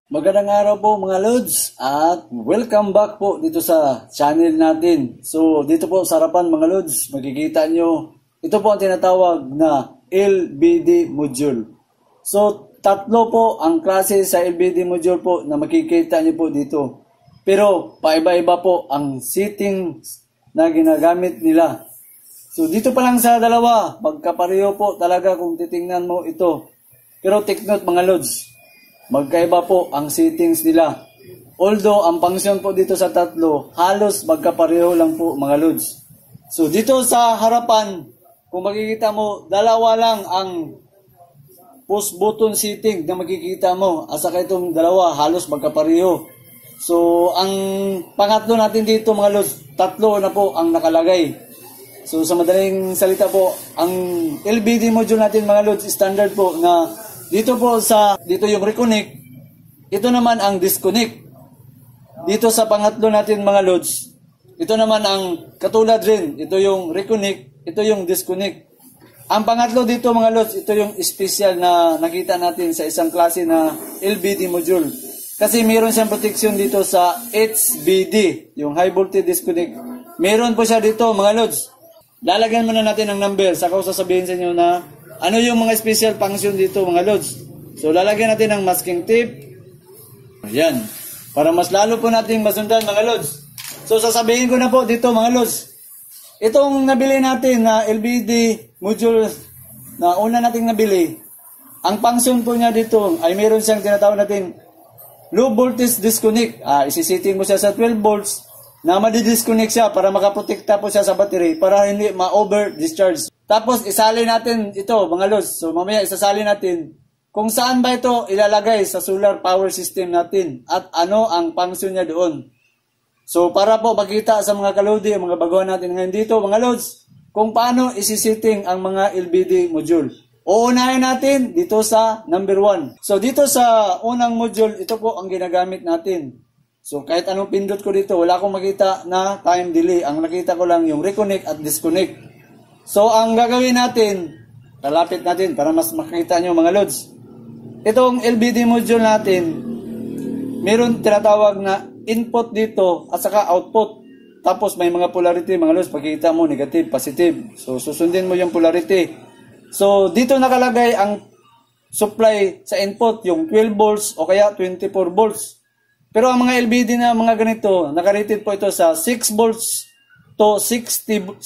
Magandang araw po mga Lods at welcome back po dito sa channel natin. So dito po sa harapan mga Lods, makikita nyo, ito po ang tinatawag na LBD module. So tatlo po ang klase sa LBD module po na makikita nyo po dito. Pero paiba-iba po ang settings na ginagamit nila. So dito pa lang sa dalawa, magkapareho po talaga kung titingnan mo ito. Pero take note mga Lods, magkaiba po ang settings nila. Although, ang function po dito sa tatlo, halos magkapareho lang po mga Lods. So, dito sa harapan, kung makikita mo, dalawa lang ang push button setting na makikita mo. Asa ka itong dalawa, halos magkapareho. So, ang pangatlo natin dito mga Lods, tatlo na po ang nakalagay. So, sa madaling salita po, ang LBD module natin mga Lods, standard po na dito yung reconnect, ito naman ang disconnect. Dito sa pangatlo natin mga Lods, ito naman ang katulad rin, ito yung reconnect, ito yung disconnect. Ang pangatlo dito mga Lods, ito yung special na nakita natin sa isang klase na LBD module. Kasi meron siyang protection dito sa HBD, yung high voltage disconnect. Meron po siya dito mga Lods. Lalagyan muna natin ng number, saka ko sasabihin sa inyo na ano yung mga special function dito mga Lods. So lalagyan natin ng masking tape. Ayan. Para mas lalo po natin masundan mga Lods. So sasabihin ko na po dito mga Lods. Itong nabili natin na LBD module na una nating nabili. Ang function po niya dito ay meron siyang tinatawag natin low voltage disconnect. Isisetting mo siya sa 12 volts na madi-disconnect siya para makaprotekta po siya sa battery para hindi ma-over discharge. Tapos isali natin ito mga Lods. So mamaya isasali natin kung saan ba ito ilalagay sa solar power system natin at ano ang function niya doon. So para po makita sa mga kalodi, mga baguhan natin ngayon dito mga Lods, kung paano isisetting ang mga LBD module. Uunahin natin dito sa number 1. So dito sa unang module, ito po ang ginagamit natin. So kahit anong pindot ko dito, wala akong makita na time delay. Ang nakita ko lang yung reconnect at disconnect. So, ang gagawin natin, kalapit natin para mas makita nyo mga Lods. Itong LBD module natin, meron tinatawag na input dito at saka output. Tapos may mga polarity mga Lods, pagkita mo negative, positive. So, susundin mo yung polarity. So, dito nakalagay ang supply sa input, yung 12 volts o kaya 24 volts. Pero ang mga LBD na mga ganito, nakarated po ito sa 6 volts to 60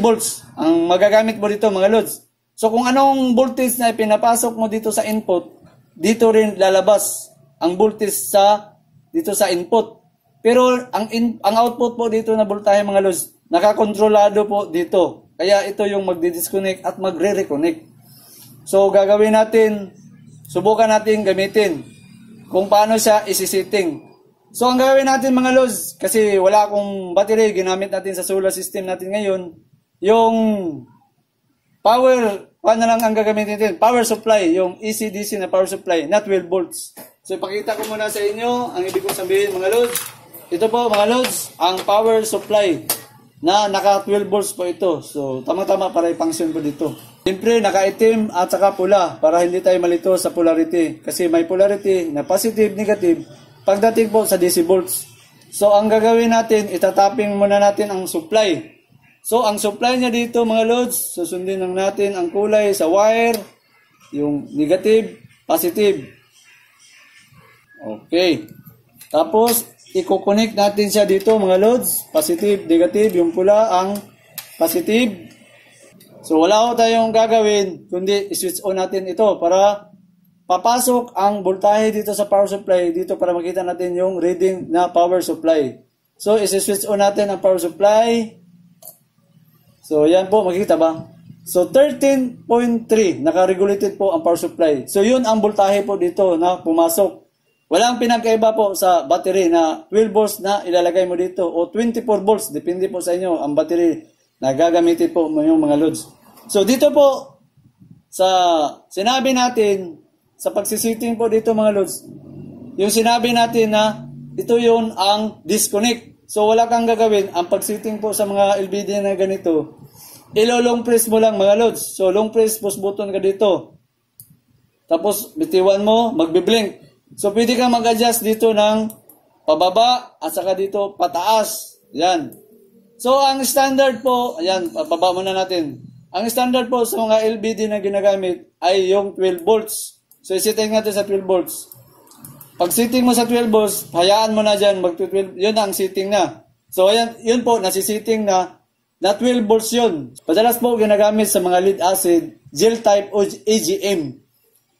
volts ang magagamit mo dito mga Lods. So kung anong voltage na pinapasok mo dito sa input, dito rin lalabas ang voltage dito sa input. Pero ang output po dito na voltahe mga Lods, nakakontrolado po dito. Kaya ito yung magdi-disconnect at magre-reconnect. So gagawin natin, subukan natin gamitin kung paano siya isisetting. So, ang gagawin natin mga Lods, kasi wala akong battery, ginamit natin sa solar system natin ngayon, yung power, paano lang ang gagamitin natin? Power supply, yung AC/DC na power supply, not 12 volts. So, ipakita ko muna sa inyo, ang ibig kong sabihin mga Lods, ito po mga Lods, ang power supply na naka 12 volts po ito. So, tama-tama para i-function po dito. Siyempre, naka-itim at saka pula, para hindi tayo malito sa polarity. Kasi may polarity na positive, negative, pagdating po sa DC volts. So, ang gagawin natin, itatapping muna natin ang supply. So, ang supply niya dito mga Lods, susundin lang natin ang kulay sa wire, yung negative, positive. Okay. Tapos, i-connect natin siya dito mga Lods, positive, negative, yung pula ang positive. So, wala ko tayong gagawin, kundi i-switch on natin ito para papasok ang voltahe dito sa power supply dito para makita natin yung reading na power supply. So, isi-switch on natin ang power supply. So, yan po, makikita ba? So, 13.3, naka-regulated po ang power supply. So, yun ang voltahe po dito na pumasok. Walang pinagkaiba po sa battery na 12 volts na ilalagay mo dito o 24 volts. Depende po sa inyo ang battery na gagamitin po mo yung mga Lods. So, dito po, sa sinabi natin, sa pagsisetting po dito mga Lods, yung sinabi natin na ito yun ang disconnect. So wala kang gagawin. Ang pagsetting po sa mga LBD na ganito, ilo-long press mo lang mga Lods. So long press, push button ka dito. Tapos bitiwan mo, magbi-blink. So, pwede kang mag-adjust dito ng pababa at saka dito pataas. Yan. So, ang standard po, ayan, pababa muna natin. Ang standard po sa mga LBD na ginagamit ay yung 12 volts. So, isetting natin sa 12 volts. Pag setting mo sa 12 volts, hayaan mo na dyan, mag-12, yun ang setting na. So, ayan, yun po, nasisetting na 12 volts yun. Padalas po ginagamit sa mga lead acid, gel type o AGM.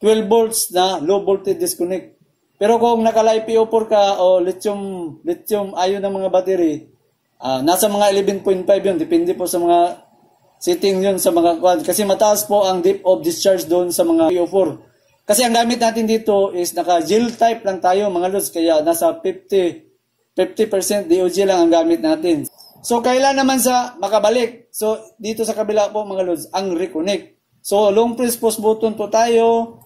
12 volts na low voltage disconnect. Pero kung naka-LiPo4 ka o lithium ion ng mga battery, nasa mga 11.5 yun. Depende po sa mga setting yun sa mga quad. Kasi mataas po ang depth of discharge doon sa mga PO4. Kasi ang gamit natin dito is naka-gel type lang tayo mga lods. Kaya nasa 50% DOG lang ang gamit natin. So kailan naman sa makabalik? So dito sa kabila po mga lods, ang reconnect. So long press pause button po tayo.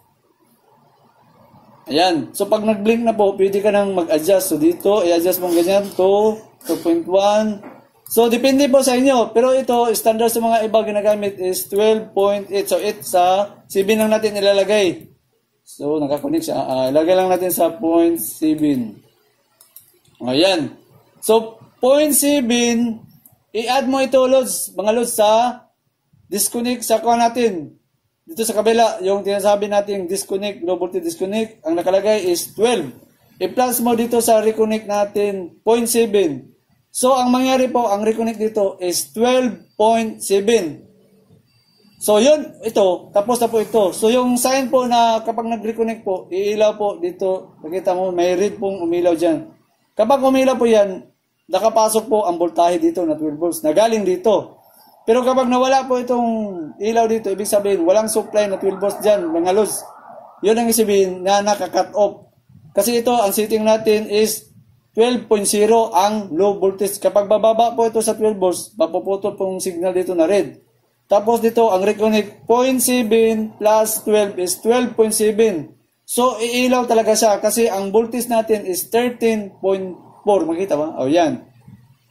Ayan. So pag nag-blink na po, pwede ka nang mag-adjust. So dito, i-adjust mo ganyan to 2.1. So, depende po sa inyo. Pero ito, standard sa mga iba ginagamit is 12.8. So, 8 sa 7 lang natin ilalagay. So, nakakonect siya. Ilagay lang natin sa 0.7. Ayan. So, 0.7, i-add mo ito, loads, mga loads, sa disconnect sa kuha natin. Dito sa kabila, yung tinasabi natin disconnect, low voltage disconnect, ang nakalagay is 12. I-plus mo dito sa reconnect natin 0.7. So, ang mangyari po, ang reconnect dito is 12.7. So, yun, ito, tapos na po ito. So, yung sign po na kapag nag-reconnect po, iilaw po dito, nakita mo, may red pong umilaw dyan. Kapag umilaw po yan, nakapasok po ang voltahe dito na 12 volts, na galing dito. Pero kapag nawala po itong ilaw dito, ibig sabihin, walang supply na 12 volts dyan, mga lods. Yun ang sabihin na naka-cut off. Kasi ito, ang setting natin is 12.0 ang low voltage. Kapag bababa po ito sa 12 volts, mapuputol pong signal dito na red. Tapos dito, ang reconnect 0.7 plus 12 is 12.7. So, iilaw talaga siya kasi ang voltage natin is 13.4. Makita ba? O, yan.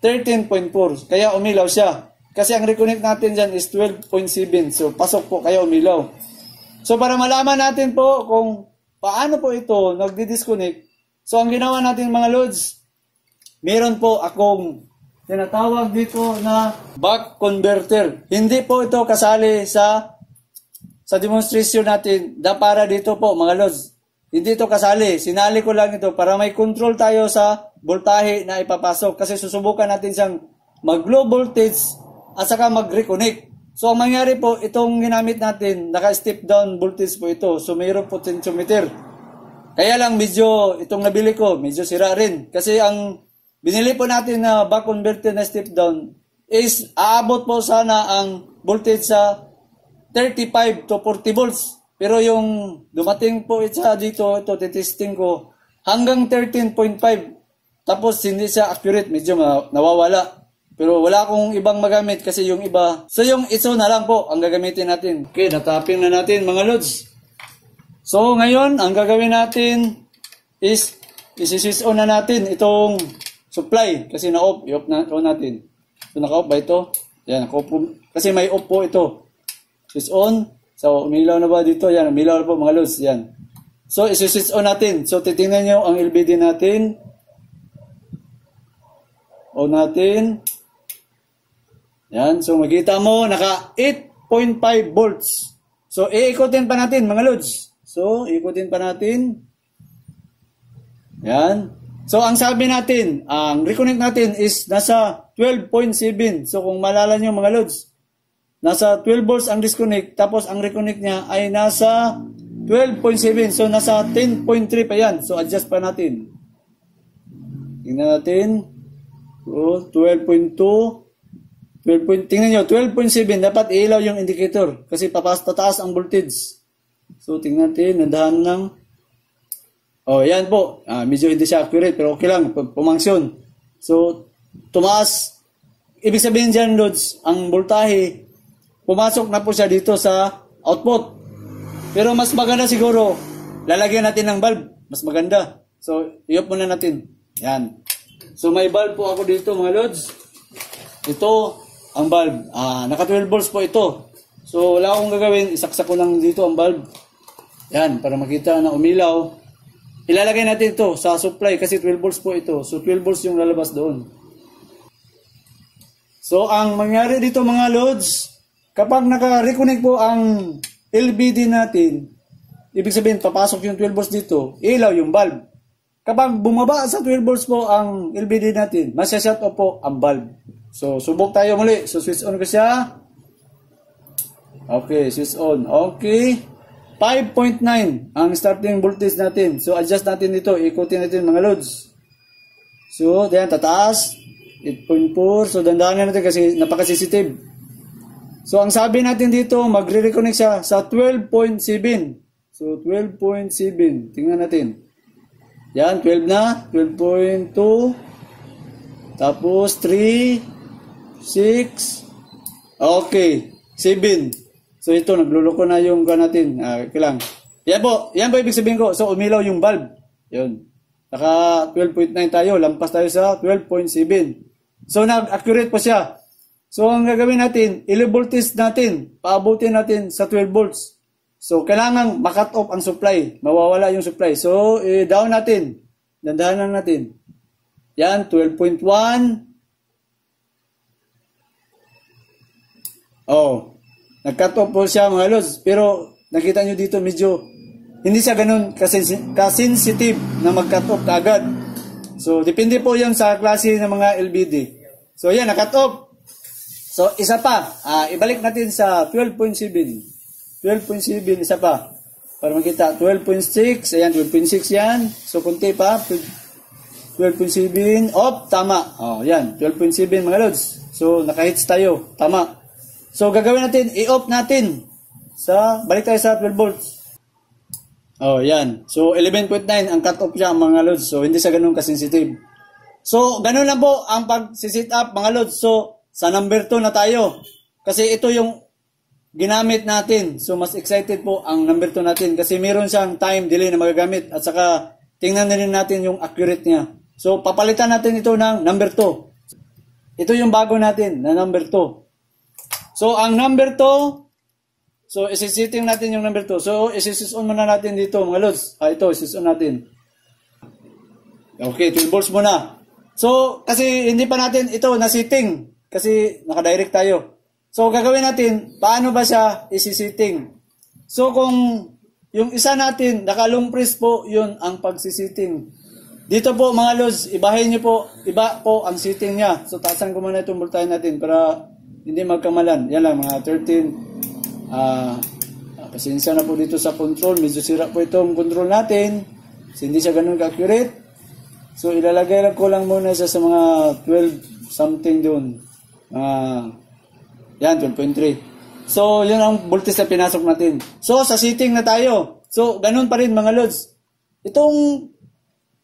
13.4. Kaya umilaw siya. Kasi ang reconnect natin dyan is 12.7. So, pasok po, kaya umilaw. So, para malaman natin po kung paano po ito nagdi-disconnect, so, ang ginawa natin mga loads, meron po akong tinatawag dito na buck converter. Hindi po ito kasali sa demonstration natin na para dito po mga loads. Hindi ito kasali. Sinali ko lang ito para may control tayo sa voltahe na ipapasok. Kasi susubukan natin siyang mag-low voltage at saka mag-reconnect. So, ang mangyari po, itong ginamit natin, naka-step down voltage po ito. So, mayroon potentiometer. Kaya lang medyo, itong nabili ko, medyo sira rin. Kasi ang binili po natin na buck converter na step down is aabot po sana ang voltage sa 35 to 40 volts. Pero yung dumating po isa dito, ito titesting ko, hanggang 13.5. Tapos hindi siya accurate, medyo nawawala. Pero wala akong ibang magamit kasi yung iba. So yung iso na lang po ang gagamitin natin. Okay, natapping na natin mga loads. So, ngayon, ang gagawin natin is isi-switch on na natin itong supply. Kasi na-off, i-off natin. So, naka-off ba ito? Yan, naka-off po. Kasi may off po ito. Switch on. So, umilaw na ba dito? Yan, umilaw na po mga loads. Yan. So, isi-switch on natin. So, titingnan nyo ang LBD natin. On natin. Yan. So, makita mo, naka 8.5 volts. So, iikutin pa natin mga loads. So, ikutin pa natin. Yan. So, ang sabi natin, ang reconnect natin is nasa 12.7. So, kung malala nyo mga loads, nasa 12 volts ang disconnect, tapos ang reconnect niya ay nasa 12.7. So, nasa 10.3 pa yan. So, adjust pa natin. Tingnan natin. So, 12.2. Tingnan nyo, 12.7. Dapat ilaw yung indicator kasi tataas ang voltage. So, tingnan natin, nandahan lang. Oh, yan po. Medyo hindi siya accurate, pero okay lang. Pumangsyon. So, tumaas. Ibig sabihin dyan, loads, ang voltahe, pumasok na po siya dito sa output. Pero mas maganda siguro, lalagyan natin ng bulb. Mas maganda. So, i-off muna natin. Yan. So, may bulb po ako dito, mga loads. Ito, ang bulb. Naka 12 volts po ito. So, wala akong gagawin. Isaksak ko lang dito ang bulb. Yan, para makita na umilaw. ilalagay natin ito sa supply kasi 12 volts po ito. So 12 volts yung lalabas doon. So ang mangyari dito mga loads, kapag naka-reconnect po ang LBD natin, ibig sabihin papasok yung 12 volts dito, ilaw yung bulb. Kapag bumaba sa 12 volts po ang LBD natin, masya-shut off po ang bulb. So subok tayo muli. So switch on ko siya. Okay, switch on. Okay. 5.9 ang starting voltage natin. So adjust natin dito. Ikutin natin mga loads. So, diyan tataas. 8.4. So dandahan natin kasi napaka-sensitive. So ang sabi natin dito, magre-reconnect siya sa 12.7. So 12.7. Tingnan natin. Yan, 12 na. 12.2. Tapos 3, 6. Okay, 7. So ito, nagluloko na yung natin. Kailang. Yan po ibig sabihin ko. So umilaw yung bulb. Yun. Naka 12.9 tayo. Lampas tayo sa 12.7. So nag-accurate po siya. So ang gagawin natin, i-voltage natin. Paabutin natin sa 12 volts. So kailangan makat off ang supply. Mawawala yung supply. So down natin. Dandahanan natin. Yan, 12.1. Oh. Nag-cut off po siya mga lods. Pero nakita nyo dito medyo hindi siya ganun kasensitive na mag-cut off agad. So depende po yan sa klase ng mga LBD. So yan, na-cut off. So isa pa, ibalik natin sa 12.7. 12.7 isa pa. Para makita, 12.6. Ayan, 12.6 yan. So kunti pa. 12.7. Off, tama. Oh, yan, 12.7 mga lods. So naka-hits tayo. Tama. So, gagawin natin, i-off natin balik tayo sa 12 volts. Oh, yan. So, 11.9 ang cut-off siya mga loads. So, hindi siya ganun kasensitive. So, ganun lang po ang pag-sit up mga loads. So, sa number 2 na tayo. Kasi ito yung ginamit natin. So, mas excited po ang number 2 natin. Kasi meron siyang time delay na magagamit. At saka, tingnan din natin yung accurate niya. So, papalitan natin ito ng number 2. Ito yung bago natin na number 2. So, ang number 2, so, isi-setting natin yung number 2. So, isi-switch on muna natin dito, mga lods. Ito, isi-switch on natin. Okay, 12 volts muna. So, kasi hindi pa natin ito na-setting. Kasi naka-direct tayo. So, gagawin natin, paano ba siya isi-setting? So, kung yung isa natin, naka-long press po, yun ang pag-setting. Dito po, mga lods, ibahin nyo po, iba po ang setting niya. So, taasan ko muna itong voltahe natin para hindi magkamalan. Yan lang, mga 13. Pasensya na po dito sa control. Medyo sira po itong control natin. Kasi hindi siya ganun ka-accurate. So, ilalagay lang ko lang muna siya sa mga 12 something doon. Yan, 12.3. So, yun ang voltage na pinasok natin. So, sa setting na tayo. So, ganun pa rin mga loads. Itong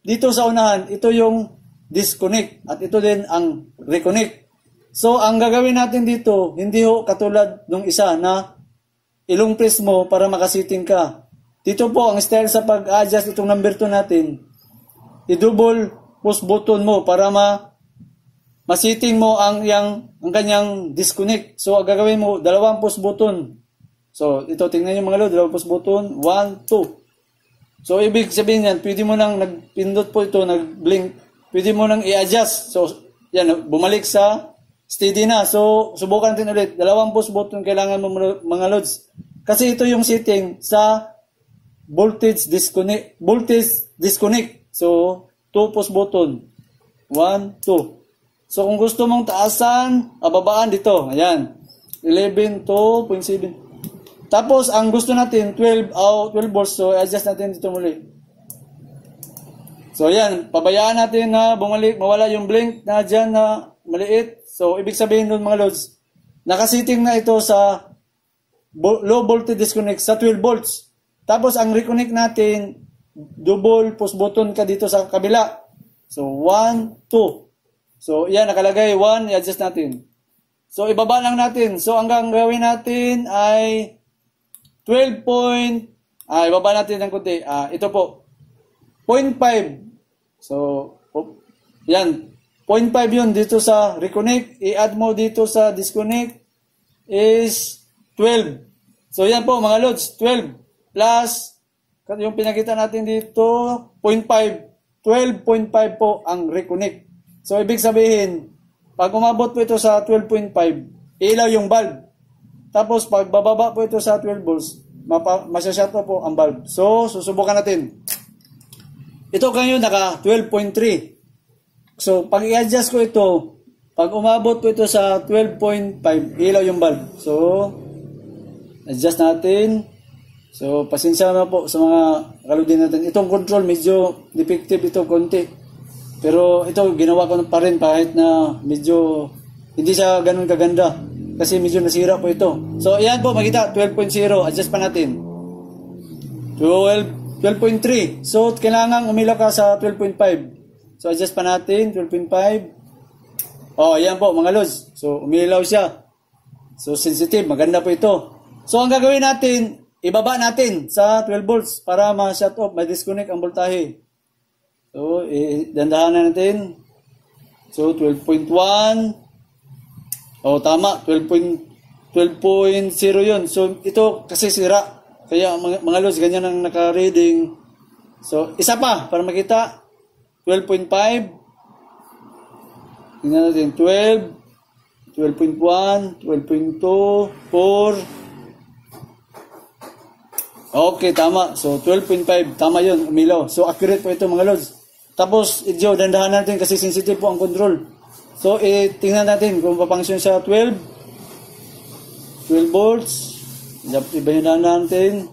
dito sa unahan, ito yung disconnect. At ito din ang reconnect. So, ang gagawin natin dito, hindi ho katulad nung isa na ilong press mo para makasiting ka. Dito po, ang style sa pag-adjust itong number 2 natin, i-double push button mo para masiting mo ang kanyang disconnect. So, ang gagawin mo, dalawang push button. So, ito, tingnan nyo mga lo, dalawang push button, 1, 2. So, ibig sabihin yan, pwede mo nang nagpindot po ito, nag-blink, pwede mo nang i-adjust. So, yan, bumalik sa steady na. So, subukan natin ulit. Dalawang push button kailangan mo mga loads. Kasi ito yung setting sa voltage disconnect. So, 2 push button. 1, 2. So, kung gusto mong taasan, babaan dito. Ayan. 11, 2.7. Tapos, ang gusto natin, 12 volts. So, adjust natin dito muli. So, ayan. Pabayaan natin na bumalik, mawala yung blink na dyan na maliit. So, ibig sabihin nun mga loads, nakasiting na ito sa low voltage disconnect sa 12 volts. Tapos, ang reconnect natin, double push button ka dito sa kabila. So, 1, 2. So, yan, nakalagay 1, i-adjust natin. So, ibaba lang natin. So, ang gagawin natin ay 12 point, ibaba natin ng kunti. Ito po, 0.5. So, yan, 0.5 yun dito sa reconnect. I-add mo dito sa disconnect is 12. So, yan po mga loads. 12 plus, yung pinakita natin dito, 0.5, 12.5 po ang reconnect. So, ibig sabihin, pag umabot po ito sa 12.5, ilaw yung bulb. Tapos, pag bababa po ito sa 12 volts, masyashut off po ang bulb. So, susubukan natin. Ito ngayon naka 12.3. So, pag i-adjust ko ito, pag umabot po ito sa 12.5, ilaw yung bulb. So, adjust natin. So, pasensya na po sa mga kaludin natin. Itong control, medyo defective ito konti. Pero ito, ginawa ko pa rin kahit na medyo hindi siya ganun kaganda. Kasi medyo nasira po ito. So, ayan po, makita, 12.0. Adjust pa natin. 12.3. So, kailangan umilaw ka sa 12.5. So, adjust pa natin, 12.5. Oh, ayan po, mga lods. So, umilaw siya. So, sensitive. Maganda po ito. So, ang gagawin natin, ibaba natin sa 12 volts para ma-shut off, ma-disconnect ang voltahe. So, dandahanan natin. So, 12.1. Oh, tama. 12.0 yun. So, ito kasi sira. Kaya, mga lods, ganyan ang naka-reading. So, isa pa, para makita. 12.5. Tingnan natin. 12. 12.1. 12.2. 4. Okay, tama. So, 12.5. Tama yun. Umilaw. So, accurate po ito, mga lods. Tapos, idyo, dandahan natin kasi sensitive po ang control. So, tingnan natin kung papangsyon siya 12 volts. Ibahin natin.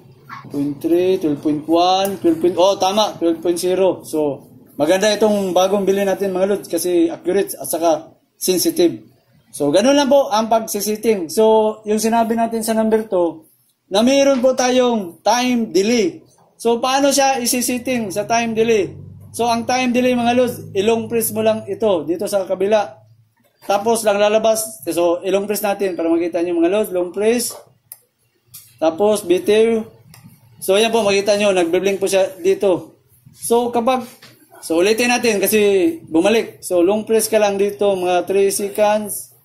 0.3, 12.1, 12. Oh, tama. 12.0. So, maganda itong bagong bili natin, mga lods, kasi accurate at saka sensitive. So, ganun lang po ang pag-setting. So, yung sinabi natin sa number 2, na mayroon po tayong time delay. So, paano siya isi-setting sa time delay? So, ang time delay, mga lods, ilong press mo lang ito, dito sa kabila. Tapos, lang lalabas. So, ilong press natin para makita nyo, mga lods, long press. Tapos, bitiw. So, ayan po, makita nyo, nagbe-blink po siya dito. So, so, ulitin natin kasi bumalik. So, long press ka lang dito, mga 3 seconds.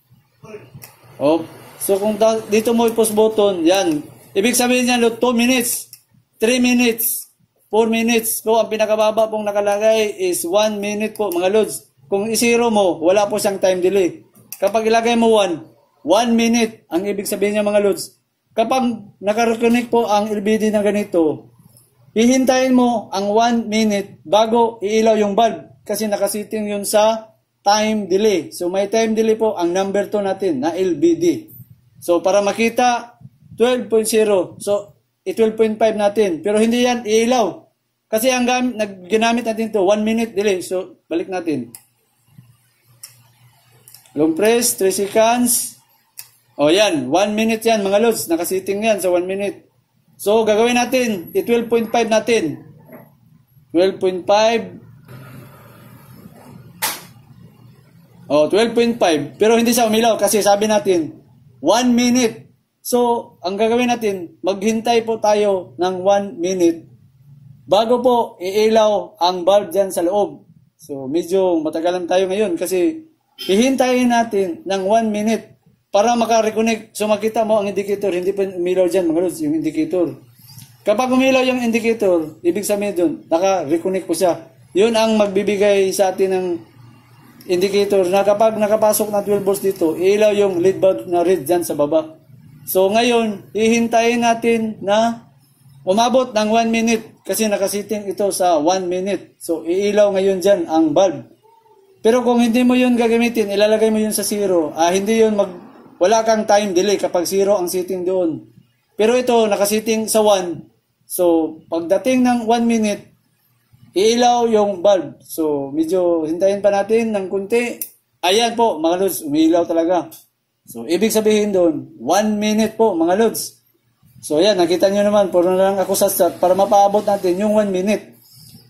Oh. So, kung dito mo i-post button, yan. Ibig sabihin niyan, 2 minutes, 3 minutes, 4 minutes. So, ang pinakababa pong nakalagay is 1 minute po, mga lods. Kung i-zero mo, wala po siyang time delay. Kapag ilagay mo 1 minute, ang ibig sabihin niya, mga lods. Kapag naka-reconnect po ang LBD na ganito, hihintayin mo ang 1 minute bago iilaw yung bulb. Kasi nakasiting yun sa time delay. So, may time delay po ang number 2 natin na LBD. So, para makita, 12.0. So, 12.5 natin. Pero hindi yan iilaw. Kasi ang ginamit natin ito, 1 minute delay. So, balik natin. Long press, 3 seconds. O yan, 1 minute yan, mga lods. Nakasiting yan sa 1 minute. So, gagawin natin, 12.5 natin. 12.5. O, 12.5. Pero hindi siya umilaw kasi sabi natin, 1 minute. So, ang gagawin natin, maghintay po tayo ng 1 minute bago po iilaw ang bulb dyan sa loob. So, medyo matagalan tayo ngayon kasi hihintayin natin ng 1 minute para maka-reconnect. So, makita mo ang indicator, hindi pa umilaw dyan, mga lods, yung indicator. Kapag umilaw yung indicator, ibig sabihin doon, naka-reconnect po siya. Yun ang magbibigay sa atin ng indicator na kapag nakapasok na 12 volts dito, iilaw yung lead bulb na red dyan sa baba. So, ngayon, hihintayin natin na umabot ng 1 minute kasi nakasiting ito sa 1 minute. So, iilaw ngayon dyan ang bulb. Pero kung hindi mo yun gagamitin, ilalagay mo yun sa 0. Hindi yun wala kang time delay kapag 0 ang setting doon. Pero ito, nakasiting sa 1. So, pagdating ng 1 minute, iilaw yung bulb. So, medyo hintayin pa natin ng kunti. Ayan po, mga lods, umiilaw talaga. So, ibig sabihin doon, 1 minute po, mga lods. So, ayan, nakita nyo naman, puro na lang ako sa start para mapaabot natin yung 1 minute.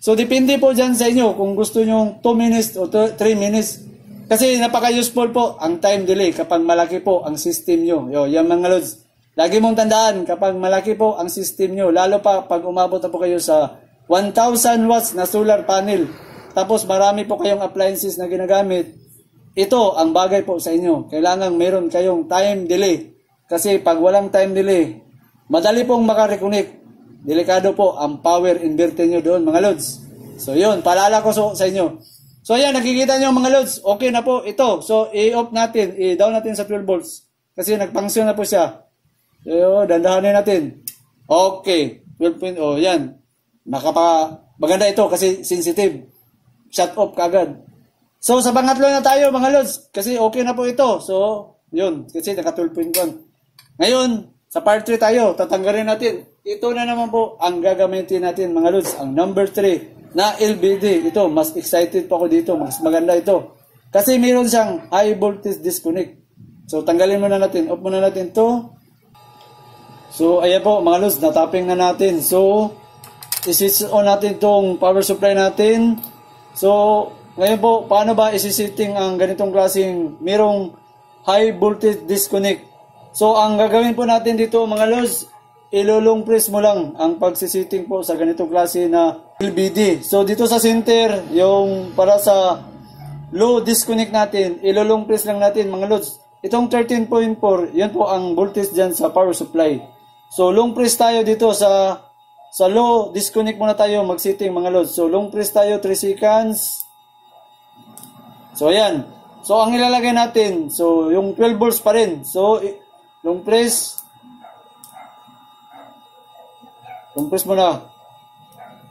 So, depende po dyan sa inyo kung gusto nyo 2 minutes o 3 minutes. Kasi napaka-useful po ang time delay kapag malaki po ang system nyo. Yan mga lods. Lagi mong tandaan kapag malaki po ang system nyo, lalo pa pag umabot na po kayo sa 1,000 watts na solar panel. Tapos marami po kayong appliances na ginagamit. Ito ang bagay po sa inyo. Kailangan meron kayong time delay. Kasi pag walang time delay, madali pong makareconnect. delikado po ang power inverter nyo doon mga lods. So yun, paalala ko sa inyo. So ayan, nakikita nyo mga lods, okay na po ito. So i-off natin, i-down natin sa 12 volts. Kasi nag-function na po siya. So dandahanin natin. Okay, 12.0, yan. Maganda ito kasi sensitive. Shut off kagad. So sa pangatlo na tayo mga lods, kasi okay na po ito. So yun, kasi naka 12.1. Ngayon, sa part 3 tayo, tatanggalin natin. Ito na naman po ang gagamitin natin mga lods, ang number 3 na LBD. Ito, mas excited pa ako dito, mas maganda ito. Kasi mayroon siyang high voltage disconnect. So tanggalin muna natin, off muna natin to. So ayan po mga lods, natapping na natin. So isi-switch on natin tong power supply natin. So ngayon po, paano ba isi-setting ang ganitong klaseng mayroong high voltage disconnect? So ang gagawin po natin dito mga lods, ilulong press mo lang ang pagsisitting po sa ganitong klase na LBD. So dito sa center, yung para sa low disconnect natin, ilulong press lang natin mga lods. Itong 13.4, yun po ang voltage dyan sa power supply. So long press tayo dito sa low disconnect muna tayo mag-setting mga lods. So long press tayo 3 seconds. So ayan. So ang ilalagay natin, so yung 12 volts pa rin. So long press. Long press muna.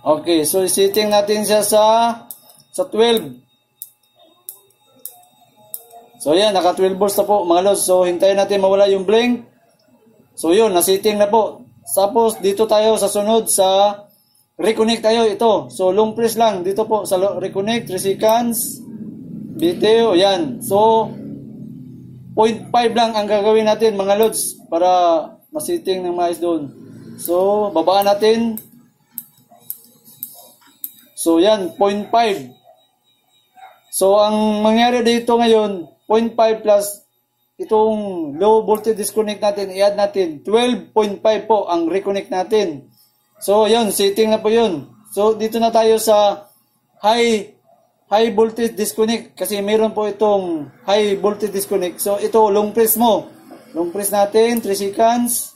Okay, so setting natin siya sa 12. So ayan, naka 12 volts na po mga lods. So hintayin natin mawala yung blink. So yun, na-setting na po. Tapos dito tayo sa sunod sa reconnect tayo ito. So long press lang dito po sa reconnect 3 seconds. Bitiw, yan. So 0.5 lang ang gagawin natin mga lods para ma-setting ng mais doon. So babaan natin. So yan, 0.5. So ang mangyari dito ngayon, 0.5 plus itong low voltage disconnect natin, i-add natin 12.5 po ang reconnect natin. So yun, setting na po yun. So dito na tayo sa high voltage disconnect kasi meron po itong high voltage disconnect. So ito, long press mo. Long press natin, 3 seconds.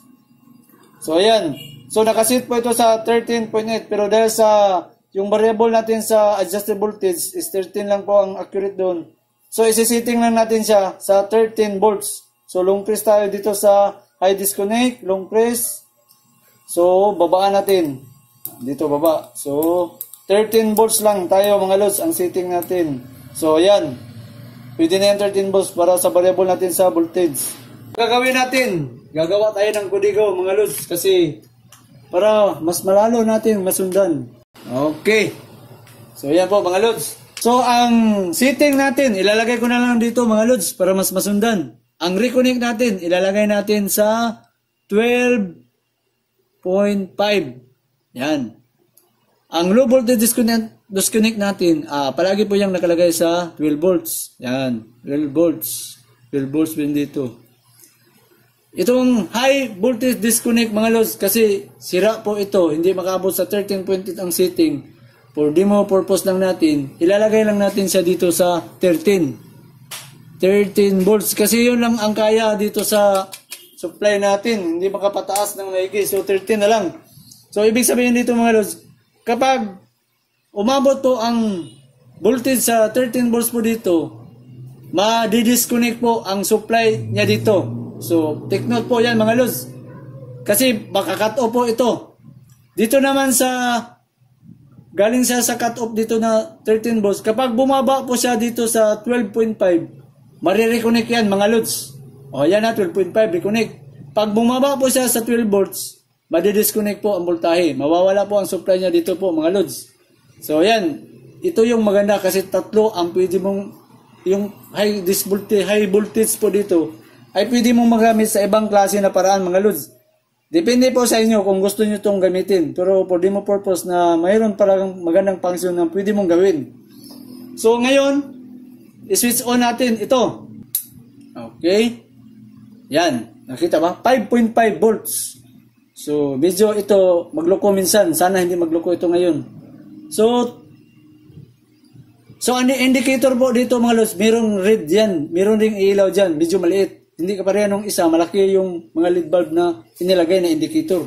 So ayan. So nakaset po ito sa 13.8 pero dahil sa yung variable natin sa adjusted voltage is 13 lang po ang accurate doon. So isi-setting lang natin siya sa 13 volts. So long press tayo dito sa high disconnect, long press. So babaan natin. Dito baba. So 13 volts lang tayo mga lods ang setting natin. So ayan. Pwede na yung 13 volts para sa variable natin sa voltage. Gagawin natin. Gagawa tayo ng kodigo mga lods kasi para mas malalo natin masundan. Okay. So ayan po mga lods. So ang setting natin, ilalagay ko na lang dito mga lods para mas masundan. Ang reconnect natin, ilalagay natin sa 12.5. Yan. Ang low voltage disconnect natin, palagi po yung nakalagay sa 12 volts. Yan, 12 volts. 12 volts din dito. Itong high voltage disconnect mga lods, kasi sira po ito, hindi makaabot sa 13.8 ang setting. For demo purpose lang natin, ilalagay lang natin siya dito sa 13 volts. Kasi yun lang ang kaya dito sa supply natin. Hindi makapataas ng maigi. So 13 na lang. So ibig sabihin dito mga lods, kapag umabot po ang voltage sa 13 volts po dito, ma-disconnect po ang supply niya dito. So take note po yan mga lods. Kasi maka-cut off po ito. Dito naman sa galing siya sa cut-off dito na 13 volts. Kapag bumaba po siya dito sa 12.5, marireconnect yan mga lods. O yan na, 12.5, reconnect. Pag bumaba po siya sa 12 volts, madidisconnect po ang voltahe. Mawawala po ang supply niya dito po mga lods. So yan, ito yung maganda kasi tatlo ang pwede mong, yung high voltage po dito, ay pwede mong magamit sa ibang klase na paraan mga lods. Depende po sa inyo kung gusto nyo itong gamitin. Pero for demo purpose na mayroon parang magandang function na pwede mong gawin. So ngayon, i-switch on natin ito. Okay. Yan. Nakita ba? 5.5 volts. So medyo ito magloko minsan. Sana hindi magloko ito ngayon. So ang indicator po dito mga lods, mayroong red yan. Mayroon ding ilaw dyan. Medyo maliit. Hindi ka pareha nung isa, malaki yung mga LED bulb na inilagay na indicator.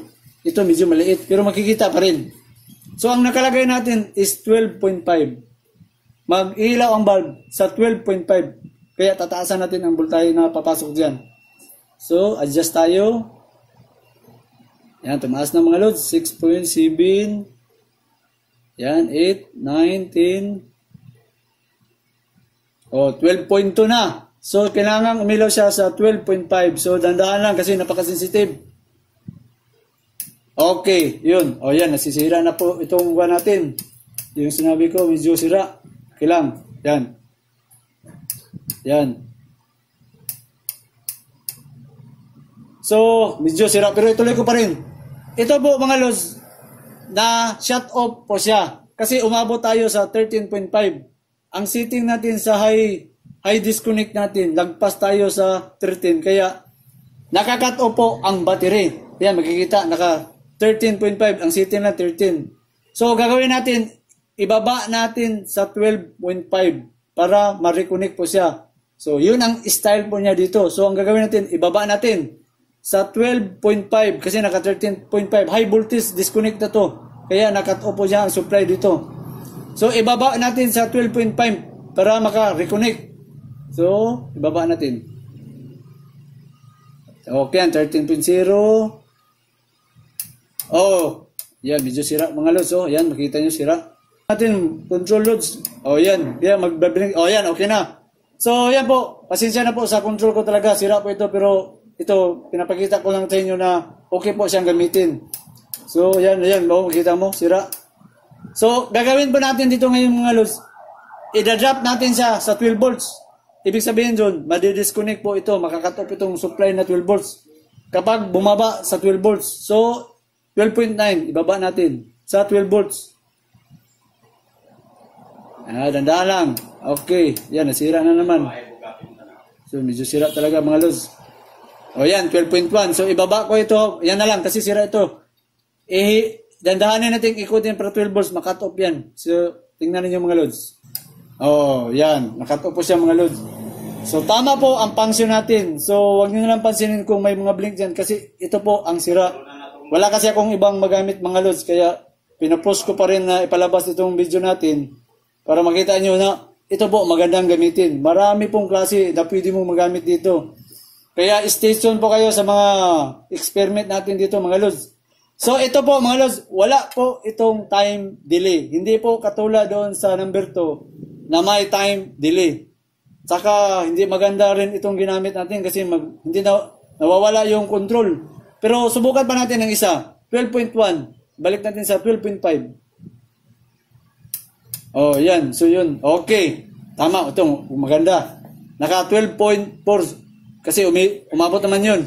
Ito medyo maliit, pero makikita pa rin. So, ang nakalagay natin is 12.5. Mag-ilaw ang bulb sa 12.5. Kaya tataasan natin ang voltahe na papasok dyan. So, adjust tayo. Yan, tumaas na mga loads. 6.7. Yan, 8, 9, 10. O, 12.2 na. So, kailangan umilaw siya sa 12.5. So, dandahan lang kasi napaka-sensitive. Okay, yun. O yan, nasisira na po itong buwan natin. Yung sinabi ko, medyo sira. Okay lang. Yan. Yan. So, medyo sira. Pero ituloy ko pa rin. Ito po mga lods, na shut off po siya. Kasi umabot tayo sa 13.5. Ang setting natin sa high disconnect natin, lagpas tayo sa 13. Kaya, naka-cut off po ang battery. Yan, makikita, naka 13.5, ang setting na 13. So, gagawin natin, ibaba natin sa 12.5 para ma-reconnect po siya. So, yun ang style po niya dito. So, ang gagawin natin, ibaba natin sa 12.5 kasi naka 13.5. High voltage disconnect na to. Kaya nakat off po siya ang supply dito. So, ibaba natin sa 12.5 para maka-reconnect. So, ibaba natin. Okay, 13.0. Oh, yan, medyo sira mga loads. Oh, yan, makita nyo sira. Natin, control loads. Oh, yan. Yan, magbabinig. Oh, yan, okay na. So, yan po. Pasensya na po sa control ko talaga. Sira po ito, pero ito, pinapakita ko lang sa inyo na okay po siyang gamitin. So, yan, yan. Oh, makita mo, sira. So, gagawin po natin dito ngayon mga loads. I-drop natin siya sa 12 volts. Ibig sabihin dun, madi-disconnect po ito. Makakat off itong supply na 12 volts. Kapag bumaba sa 12 volts. So, 12.9, ibaba natin sa 12 volts. Dandahan lang. Okay, yan, nasira na naman. So, medyo sira talaga mga lods. O yan, 12.1. So, ibaba ko ito. Yan na lang, kasi sira ito. Dandahanin natin ikutin para 12 volts, makat off yan. So, tingnan ninyo mga lods. Oh, yan, makat off po siya mga lods. So, tama po ang function natin. So, huwag nyo nalang pansinin kung may mga blink dyan, kasi ito po ang sira. Wala kasi akong ibang magamit mga lods, kaya pinapost ko pa rin na ipalabas itong video natin para makita nyo na ito po magandang gamitin. Marami pong klase na pwede mong magamit dito. Kaya stay tuned po kayo sa mga experiment natin dito mga lods. So ito po mga lods, wala po itong time delay. Hindi po katulad doon sa number 2 na may time delay. Saka hindi maganda rin itong ginamit natin kasi hindi nawawala yung control. Pero subukan pa natin ng isa. 12.1. Balik natin sa 12.5. Oh, yan. So, yun. Okay. Tama. Ito, maganda. Naka 12.4. Kasi umabot naman yun.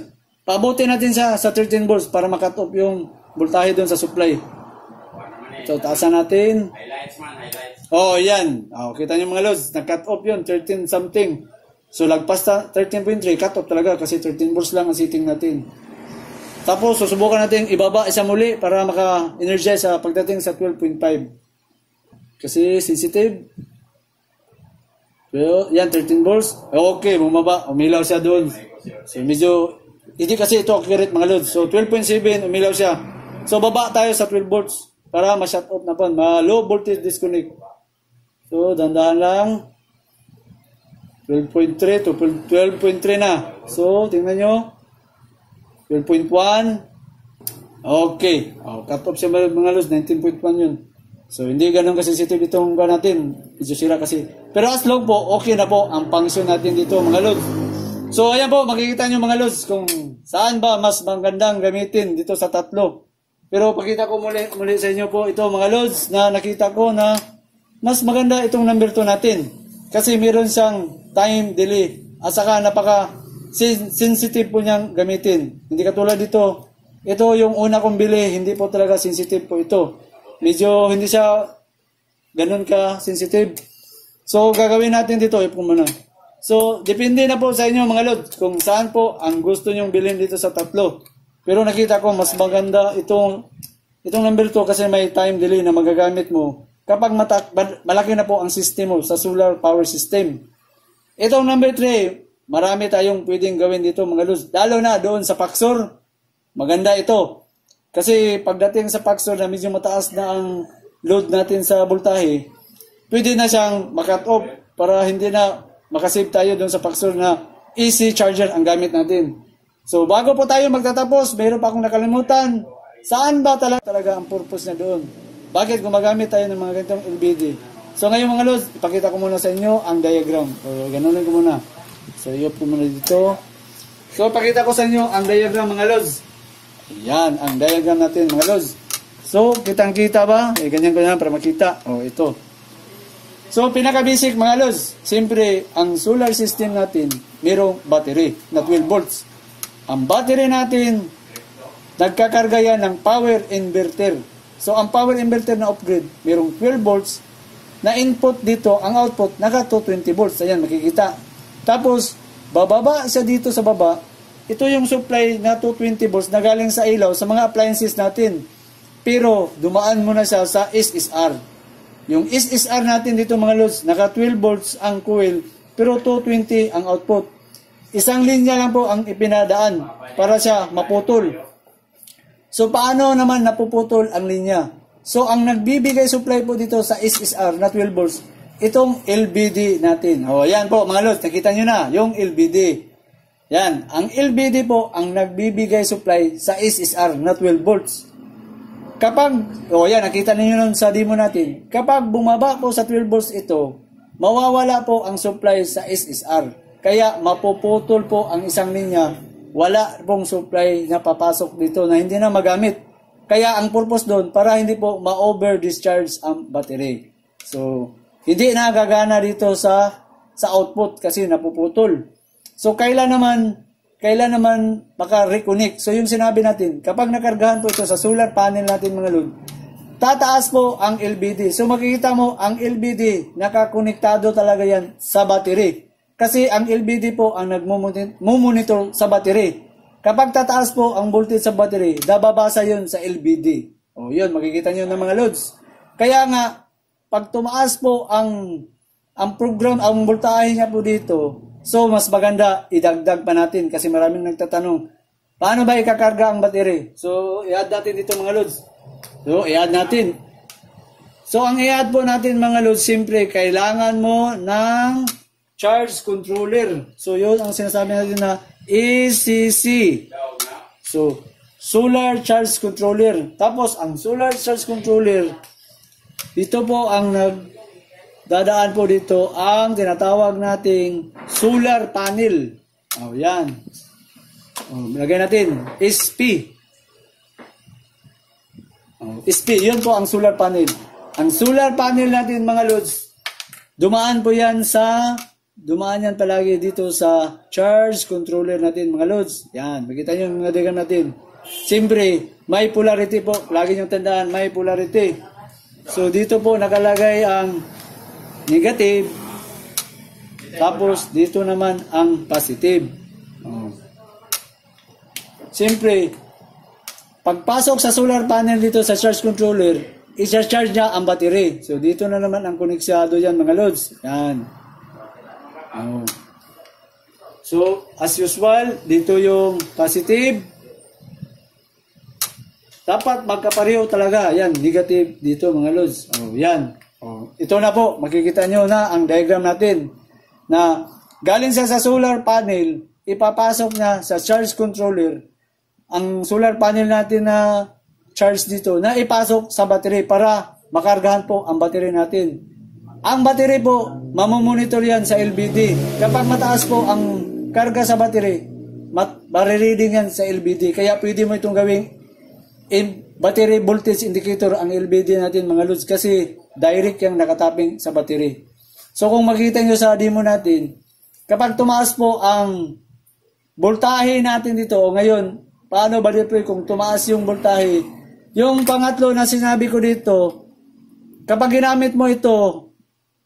Paabutin natin sa 13 volts para makat off yung voltahe doon sa supply. So, taasan natin. Highlights man, highlights. Oh, yan. Oh, kita nyo mga lods. Nag-cut off yun. 13 something. So, lagpas 13.3. Cut off talaga kasi 13 volts lang ang setting natin. Tapos, susubukan natin ibaba isa muli para maka-energize sa pagdating sa 12.5. Kasi sensitive. So, yan, 13 volts. Okay, bumaba. Umilaw siya doon. So, medyo, hindi kasi ito accurate mga loads. So, 12.7, umilaw siya. So, baba tayo sa 12 volts para ma-shut off na po. Ma-low voltage disconnect. So, dandahan lang. 12.3 to 12.3 na. So, tingnan nyo. 12.1. Okay. Cut off siya mga loads. 19.1 yun. So, hindi ganun kasensitive itong ba natin. Medyo sira kasi. Pero as long po, okay na po ang function natin dito mga loads. So, ayan po. Makikita nyo mga loads kung saan ba mas magandang gamitin dito sa tatlo. Pero pakita ko muli sa inyo po ito mga loads na nakita ko na mas maganda itong number 2 natin. Kasi meron siyang time delay. At saka napaka sensitive po niyang gamitin. Hindi katulad dito. Ito yung una kong bili. Hindi po talaga sensitive po ito. Medyo hindi siya ganun ka sensitive. So gagawin natin dito. Ipo muna. So depende na po sa inyo mga lods. Kung saan po ang gusto nyong bilhin dito sa tatlo. Pero nakita ko mas maganda itong number 2 kasi may time delay na magagamit mo. Kapag malaki na po ang system mo sa solar power system. Itong number 3, marami tayong pwedeng gawin dito mga lods. Lalo na doon sa Paxor, maganda ito. Kasi pagdating sa paksor na medyo mataas na ang load natin sa voltahe, pwede na siyang makat off para hindi na makasave tayo doon sa paksor na AC charger ang gamit natin. So bago po tayo magtatapos, mayroon pa akong nakalimutan. Saan ba talaga ang purpose na doon? Bakit gumagamit tayo ng mga ganitong LBD? So ngayon mga lods, ipakita ko muna sa inyo ang diagram. So ganunin ko muna. So iyo po muna dito. So pakita ko sa inyo ang diagram mga lods. Yan, ang diagram natin mga lods. So, kitang-kita ba? Ganyan ko na para makita. Ito. So, pinaka-basic mga lods. Siyempre, ang solar system natin, mayroong battery na 12 volts. Ang battery natin, nagkakarga yan ng power inverter. So, ang power inverter na upgrade, mayroong 12 volts na input dito, ang output, naka 220 volts. Ayan, makikita. Tapos, bababa siya dito sa baba. Ito yung supply na 220 volts na galing sa ilaw sa mga appliances natin. Pero dumaan muna siya sa SSR. Yung SSR natin dito mga lods, naka 12 volts ang coil, pero 220 ang output. Isang linya lang po ang ipinadaan para siya maputol. So paano naman napuputol ang linya? So ang nagbibigay supply po dito sa SSR na 12 volts, itong LBD natin. Yan po mga lods, nakita nyo na yung LBD. Yan, ang LBD po ang nagbibigay supply sa SSR na 12 volts. Kapag, yan, nakita niyo nun sa demo natin, kapag bumaba po sa 12 volts ito, mawawala po ang supply sa SSR. Kaya mapuputol po ang isang linya, wala pong supply na papasok dito na hindi na magamit. Kaya ang purpose doon, para hindi po ma-over discharge ang battery. So, hindi na gagana dito sa output kasi napuputol. So, kailan naman maka-reconnect? So, yung sinabi natin, kapag nakargahan po ito sa solar panel natin mga load, tataas po ang LBD. So, makikita mo, ang LBD, nakakonektado talaga yan sa battery. Kasi ang LBD po ang nagmumonitor sa battery. Kapag tataas po ang voltage sa battery, babasa yun sa LBD. Yun, makikita nyo ng mga loads. Kaya nga, pag tumaas po ang program, ang voltahe niya po dito, so, mas maganda, idagdag pa natin kasi maraming nagtatanong, paano ba ikakarga ang battery? So, i-add natin dito mga loads. So, i-add natin. So, ang i-add po natin mga loads, siyempre, kailangan mo ng charge controller. So, yun ang sinasabi natin na ECC. So, solar charge controller. Tapos, ang solar charge controller, dito po ang dadaan po dito ang tinatawag nating solar panel. Yan. Lagay natin SP. SP, yun po ang solar panel. Ang solar panel natin mga lods, dumaan yan palagi dito sa charge controller natin mga lods. Yan, makita nyo yung mga diagram natin. Siyempre, may polarity po. Lagi nyo tandaan, may polarity. So, dito po nakalagay ang negative, tapos dito naman ang positive. Siyempre, pagpasok sa solar panel dito sa charge controller, i-charge niya ang battery. So, dito na naman ang koneksado yan mga loads. Yan. So, as usual, dito yung positive. Dapat magkapareho talaga. Yan, negative dito mga loads. Yan. Ito na po, makikita nyo na ang diagram natin na galing siya sa solar panel, ipapasok na sa charge controller. Ang solar panel natin na charge dito, na ipasok sa battery para makargahan po ang battery natin. Ang battery po, mamomonitor yan sa LBD. Kapag mataas po ang karga sa battery, marireading yan sa LBD. Kaya pwede mo itong gawing battery voltage indicator ang LBD natin mga loads kasi direct yung nakatapping sa battery. So kung makita nyo sa demo natin, kapag tumaas po ang voltahe natin dito, ngayon, paano ba dito kung tumaas yung voltahe? Yung pangatlo na sinabi ko dito, kapag ginamit mo ito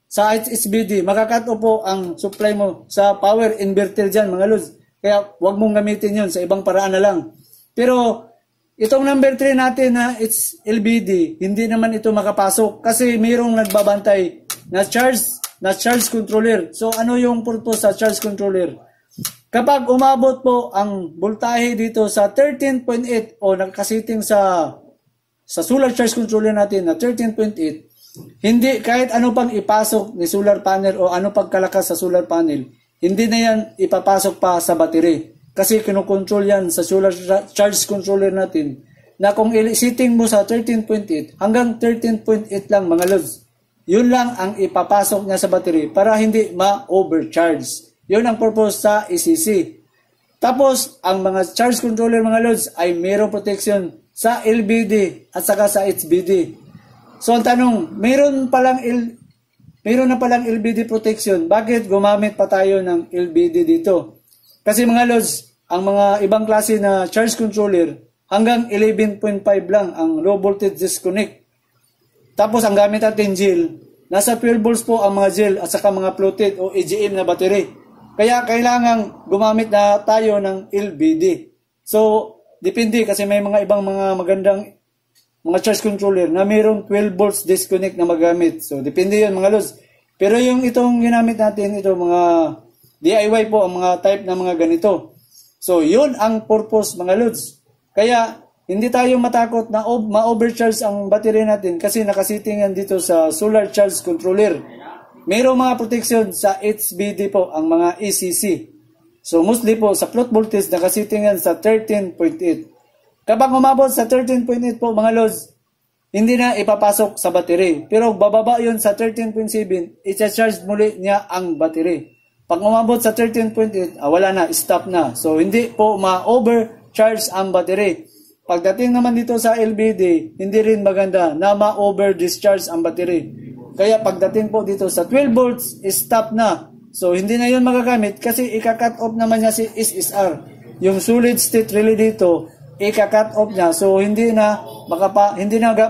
sa HSBD, makakat po ang supply mo sa power inverter dyan mga loads. Kaya huwag mong gamitin yun, sa ibang paraan na lang. Pero itong number 3 natin na it's LBD, hindi naman ito makapasok kasi mayroong nagbabantay na charge controller. So ano yung purpose sa charge controller? Kapag umabot po ang voltahe dito sa 13.8 o nakasiting sa solar charge controller natin na 13.8, hindi kahit ano pang ipasok ni solar panel o ano pang kalakas sa solar panel, hindi na yan ipapasok pa sa battery. Kasi kinukontrol yan sa solar charge controller natin na kung setting mo sa 13.8 hanggang 13.8 lang mga lods. Yun lang ang ipapasok niya sa battery para hindi ma-overcharge. Yun ang purpose sa ECC. Tapos, ang mga charge controller mga lods ay mayroong protection sa LBD at saka sa HBD. So, ang tanong, mayroon na palang LBD protection. Bakit gumamit pa tayo ng LBD dito? Kasi mga lods, ang mga ibang klase na charge controller, hanggang 11.5 lang ang low voltage disconnect. Tapos, ang gamit natin gel, nasa 12 volts po ang mga gel at saka mga floated o AGM na battery. Kaya kailangan gumamit na tayo ng LBD. So, depende kasi may mga ibang mga magandang mga charge controller na mayroong 12 volts disconnect na magamit. So, depende yun mga lods. Pero yung itong ginamit natin, ito mga DIY po ang mga type na mga ganito. So, yun ang purpose mga lods. Kaya, hindi tayo matakot na ma-overcharge ang battery natin kasi nakasiting yan dito sa solar charge controller. Mayroong mga protection sa HBD po, ang mga ECC. So, mostly po, sa float voltage, nakasitingan sa 13.8. Kapag umabot sa 13.8 po, mga lods, hindi na ipapasok sa battery. Pero bababa yun sa 13.7, i-charge muli niya ang battery. Pag umabot sa 13.8, wala na, stop na. So, hindi po ma-overcharge ang battery. Pagdating naman dito sa LBD, hindi rin maganda na ma-over-discharge ang battery. Kaya pagdating po dito sa 12 volts, stop na. So, hindi na yun magagamit kasi ika-cut off naman niya si SSR. Yung solid state relay dito, ika-cut off niya. So, hindi na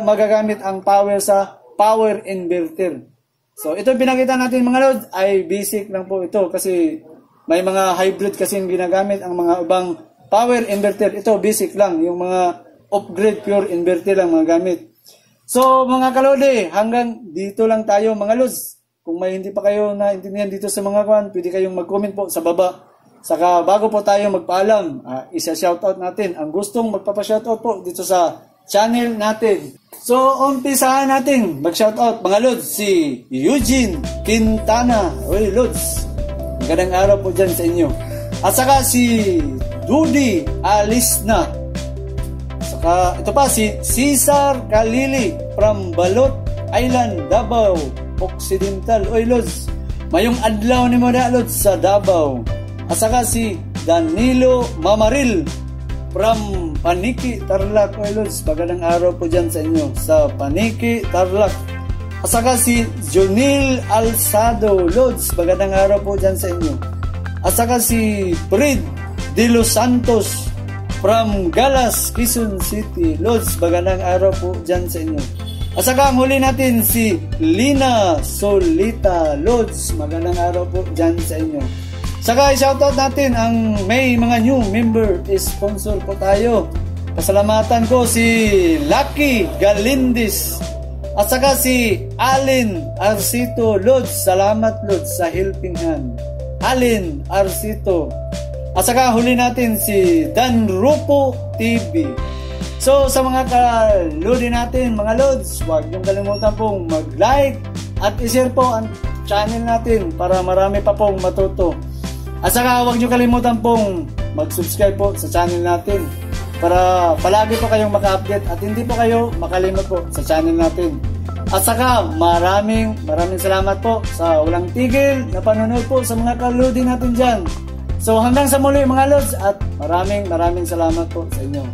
magagamit ang power sa power inverter. So, ito pinakita natin mga lods ay basic lang po ito kasi may mga hybrid kasi yung ginagamit ang mga ibang power inverter. Ito basic lang. Yung mga off-grid pure inverter lang mga gamit. So mga kalode, hanggang dito lang tayo mga lods. Kung may hindi pa kayo naintindihan dito sa mga kwan, pwede kayong mag-comment po sa baba. Saka bago po tayo magpaalam, isa-shoutout natin ang gustong magpapa-shoutout po dito sa channel natin. So umpisahan natin mag-shoutout mga lods si Eugene Quintana. Oy lods, magandang araw po dyan sa inyo. At saka si Dudy Alisna. Ito pa si Cesar Kalili from Balot Island, Davao Occidental. Oy lods, mayong adlaw ni mo na lods sa Davao. At saka si Danilo Mamaril from Paniki, Tarlac. Oy lods, magandang araw po dyan sa inyo sa Paniki, Tarlac. At saka si Jonil Alsado. Lods, magandang araw po dyan sa inyo. At saka si Fred De Los Santos from Galas, Quezon City. Lods, magandang araw po dyan sa inyo. At saka ang huli natin si Lina Solita. Lods, magandang araw po dyan sa inyo. Saka i-shoutout natin ang may mga new member, sponsor po tayo. Pasalamatan ko si Lucky Galindis. At saka si Alin Arcito. Lods, salamat Lods sa helping hand. Alin Arcito. At saka huli natin si Dan Rupo TV. So sa mga kalodi natin mga lods, huwag niyong kalimutan pong mag-like at i-share po ang channel natin para marami pa pong matuto. At saka huwag niyong kalimutan pong mag-subscribe po sa channel natin para palagi po kayong maka-update at hindi po kayo makalimot po sa channel natin. At saka maraming salamat po sa walang tigil na panonood po sa mga kalodi natin dyan. So hanggang sa muli mga lods at maraming salamat po sa inyo.